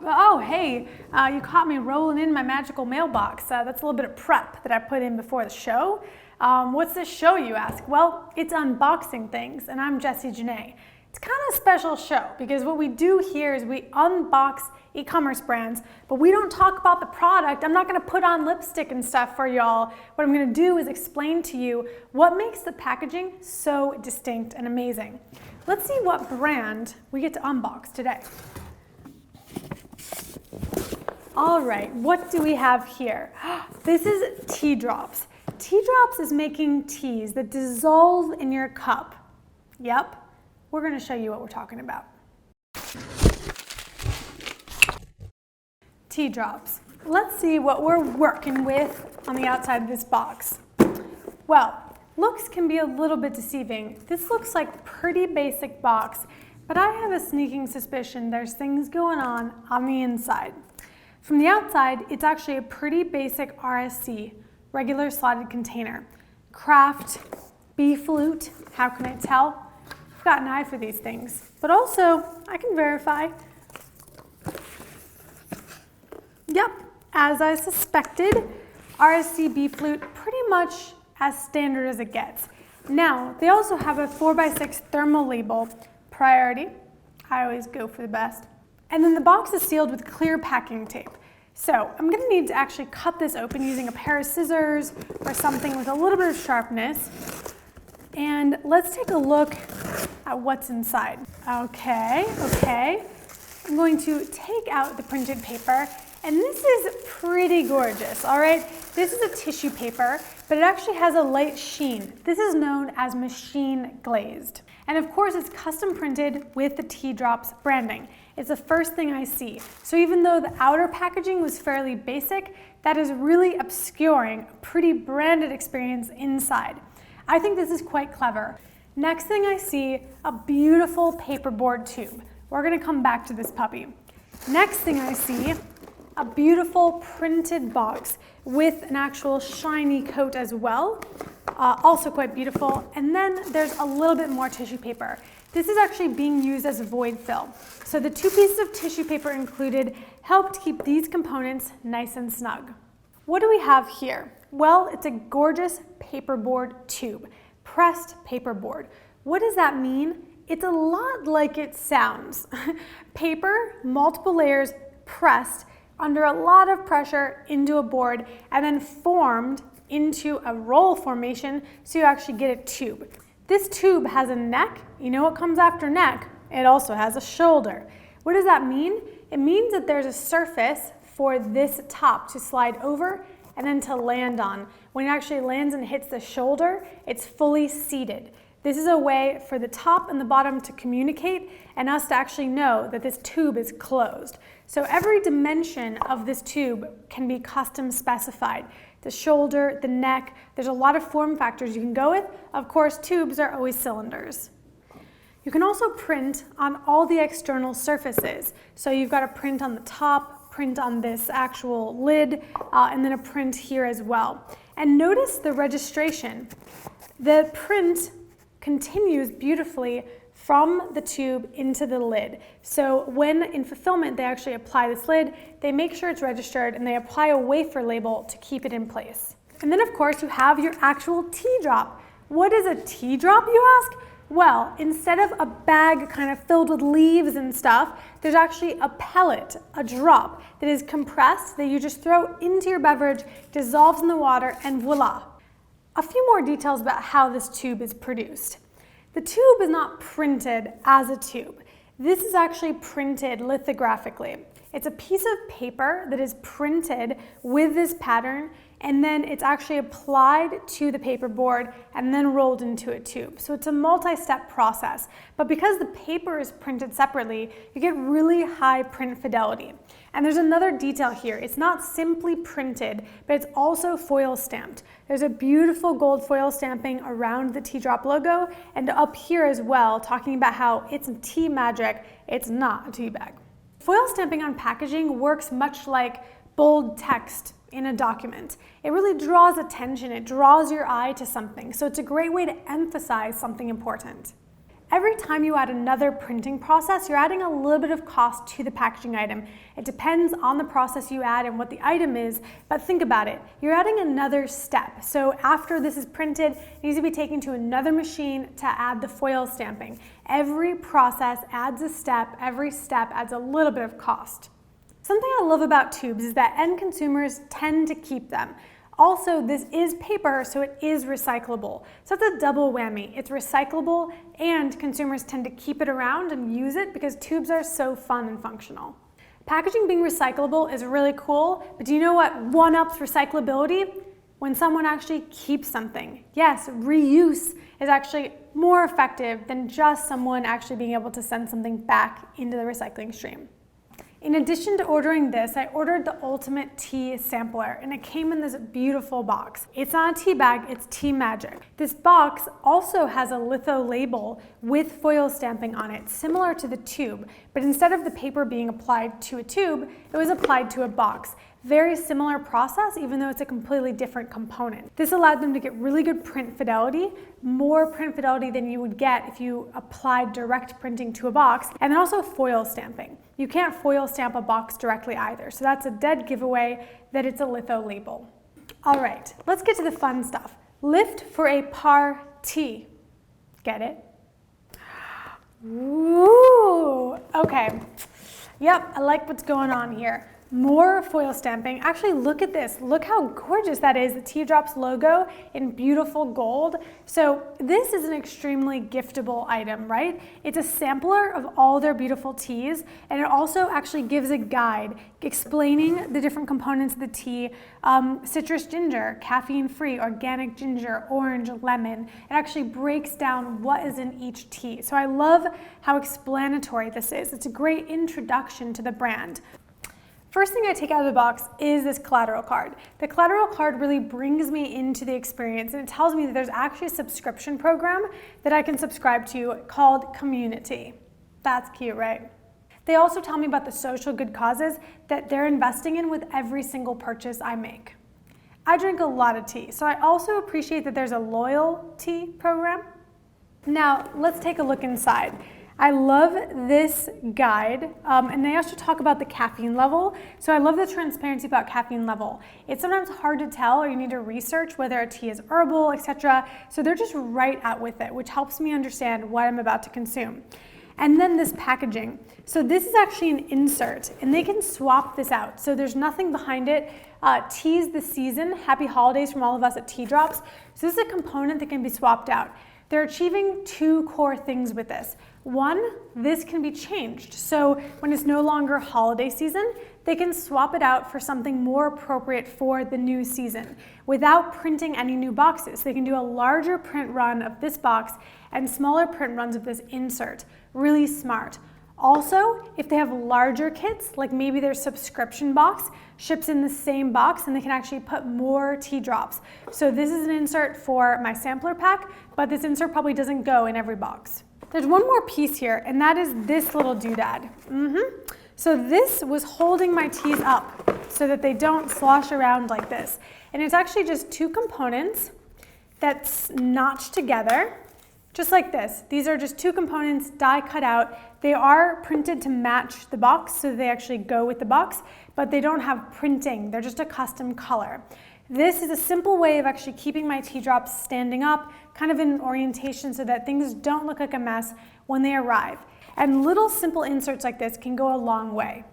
Oh, hey, you caught me rolling in my magical mailbox. That's a little bit of prep that I put in before the show. What's this show, you ask? Well, it's unboxing things, and I'm Jessie Janae. It's kind of a special show because what we do here is we unbox e-commerce brands, but we don't talk about the product. I'm not going to put on lipstick and stuff for y'all. What I'm going to do is explain to you what makes the packaging so distinct and amazing. Let's see what brand we get to unbox today. All right, what do we have here? This is tea drops. Tea drops is making teas that dissolve in your cup. Yep, we're going to show you what we're talking about. Tea drops. Let's see what we're working with on the outside of this box. Well, looks can be a little bit deceiving. This looks like a pretty basic box, but I have a sneaking suspicion there's things going on the inside. From the outside, it's actually a pretty basic RSC, regular slotted container. Craft, B-flute, how can I tell? I've got an eye for these things, but also I can verify. Yep, as I suspected, RSC B-flute pretty much as standard as it gets. Now, they also have a 4x6 thermal label, priority. I always go for the best. And then the box is sealed with clear packing tape. So I'm going to need to actually cut this open using a pair of scissors or something with a little bit of sharpness. And let's take a look at what's inside. Okay. I'm going to take out the printed paper, and this is pretty gorgeous, all right? This is a tissue paper, but it actually has a light sheen. This is known as machine glazed. And of course, it's custom printed with the Tea Drops branding. It's the first thing I see. So even though the outer packaging was fairly basic, that is really obscuring a pretty branded experience inside. I think this is quite clever. Next thing I see, a beautiful paperboard tube. We're gonna come back to this puppy. Next thing I see, a beautiful printed box with an actual shiny coat as well. Also quite beautiful. And then there's a little bit more tissue paper. This is actually being used as a void fill. So the 2 pieces of tissue paper included help to keep these components nice and snug. What do we have here? Well, it's a gorgeous paperboard tube, pressed paperboard. What does that mean? It's a lot like it sounds. Paper, multiple layers, pressed under a lot of pressure into a board and then formed into a roll formation so you actually get a tube. This tube has a neck. You know what comes after neck? It also has a shoulder. What does that mean? It means that there's a surface for this top to slide over and then to land on. When it actually lands and hits the shoulder, it's fully seated. This is a way for the top and the bottom to communicate and us to actually know that this tube is closed. So every dimension of this tube can be custom specified. The shoulder, the neck, there's a lot of form factors you can go with. Of course, tubes are always cylinders. You can also print on all the external surfaces. So you've got a print on the top, print on this actual lid, and then a print here as well. And notice the registration. The print continues beautifully from the tube into the lid. So when in fulfillment they actually apply this lid, they make sure it's registered and they apply a wafer label to keep it in place. And then of course you have your actual tea drop. What is a tea drop, you ask? Well, instead of a bag kind of filled with leaves and stuff, there's actually a pellet, a drop that is compressed that you just throw into your beverage, dissolves in the water, and voila. A few more details about how this tube is produced. The tube is not printed as a tube. This is actually printed lithographically. It's a piece of paper that is printed with this pattern, and then it's actually applied to the paperboard and then rolled into a tube. So it's a multi-step process. But because the paper is printed separately, you get really high print fidelity. And there's another detail here. It's not simply printed, but it's also foil stamped. There's a beautiful gold foil stamping around the Tea Drop logo and up here as well, talking about how it's tea magic, it's not a tea bag. Foil stamping on packaging works much like bold text in a document. It really draws attention, it draws your eye to something, so it's a great way to emphasize something important. Every time you add another printing process, you're adding a little bit of cost to the packaging item. It depends on the process you add and what the item is, but think about it. You're adding another step. So after this is printed, it needs to be taken to another machine to add the foil stamping. Every process adds a step, every step adds a little bit of cost. Something I love about tubes is that end consumers tend to keep them. Also, this is paper, so it is recyclable. So it's a double whammy. It's recyclable and consumers tend to keep it around and use it because tubes are so fun and functional. Packaging being recyclable is really cool, but do you know what one-ups recyclability? When someone actually keeps something. Yes, reuse is actually more effective than just someone actually being able to send something back into the recycling stream. In addition to ordering this, I ordered the Ultimate Tea Sampler, and it came in this beautiful box. It's not a tea bag, it's tea magic. This box also has a litho label with foil stamping on it, similar to the tube, but instead of the paper being applied to a tube, it was applied to a box. Very similar process, even though it's a completely different component. This allowed them to get really good print fidelity, more print fidelity than you would get if you applied direct printing to a box, and then also foil stamping. You can't foil stamp a box directly either, so that's a dead giveaway that it's a litho label. All right, let's get to the fun stuff. Lift for a party. Get it? Ooh, okay. Yep, I like what's going on here. More foil stamping. Actually, look at this. Look how gorgeous that is. The Tea Drops logo in beautiful gold. So this is an extremely giftable item, right? It's a sampler of all their beautiful teas, and it also actually gives a guide explaining the different components of the tea. Citrus ginger, caffeine-free, organic ginger, orange, lemon. It actually breaks down what is in each tea. So I love how explanatory this is. It's a great introduction to the brand. First thing I take out of the box is this collateral card. The collateral card really brings me into the experience, and it tells me that there's actually a subscription program that I can subscribe to called Community. That's cute, right? They also tell me about the social good causes that they're investing in with every single purchase I make. I drink a lot of tea, so I also appreciate that there's a loyalty program. Now, let's take a look inside. I love this guide, and they also talk about the caffeine level. So I love the transparency about caffeine level. It's sometimes hard to tell, or you need to research whether a tea is herbal, etc. So they're just right out with it, which helps me understand what I'm about to consume. And then this packaging. So this is actually an insert, and they can swap this out. So there's nothing behind it. Tea's the season. Happy holidays from all of us at Tea Drops. So this is a component that can be swapped out. They're achieving two core things with this. One, this can be changed. So when it's no longer holiday season, they can swap it out for something more appropriate for the new season without printing any new boxes. They can do a larger print run of this box and smaller print runs of this insert. Really smart. Also, if they have larger kits, like maybe their subscription box ships in the same box, and they can actually put more tea drops. So this is an insert for my sampler pack, but this insert probably doesn't go in every box. There's one more piece here, and that is this little doodad. So this was holding my teas up so that they don't slosh around like this. And it's actually just two components that's notched together, just like this. These are just two components, die cut out. They are printed to match the box, so they actually go with the box, but they don't have printing. They're just a custom color. This is a simple way of actually keeping my tea drops standing up, kind of in an orientation so that things don't look like a mess when they arrive. And little simple inserts like this can go a long way.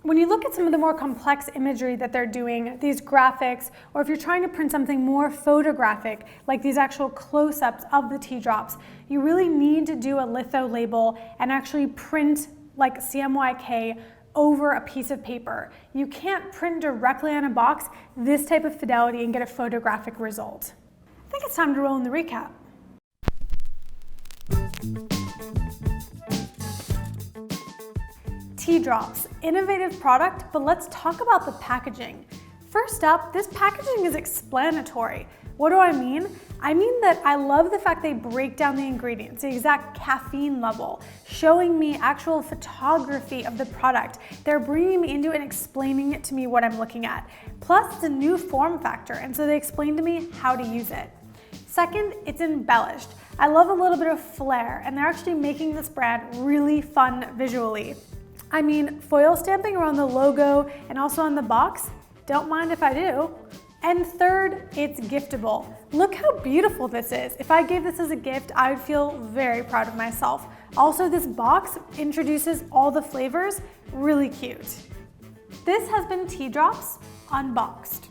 When you look at some of the more complex imagery that they're doing, these graphics, or if you're trying to print something more photographic, like these actual close-ups of the tea drops, you really need to do a litho label and actually print like CMYK over a piece of paper. You can't print directly on a box this type of fidelity and get a photographic result. I think it's time to roll in the recap. Tea Drops, innovative product, but let's talk about the packaging. First up, this packaging is explanatory. What do I mean? I mean that I love the fact they break down the ingredients, the exact caffeine level, showing me actual photography of the product. They're bringing me into it and explaining it to me what I'm looking at. Plus, it's a new form factor, and so they explain to me how to use it. Second, it's embellished. I love a little bit of flair, and they're actually making this brand really fun visually. I mean, foil stamping around the logo and also on the box, don't mind if I do. And third, it's giftable. Look how beautiful this is. If I gave this as a gift, I would feel very proud of myself. Also, this box introduces all the flavors, really cute. This has been Tea Drops Unboxed.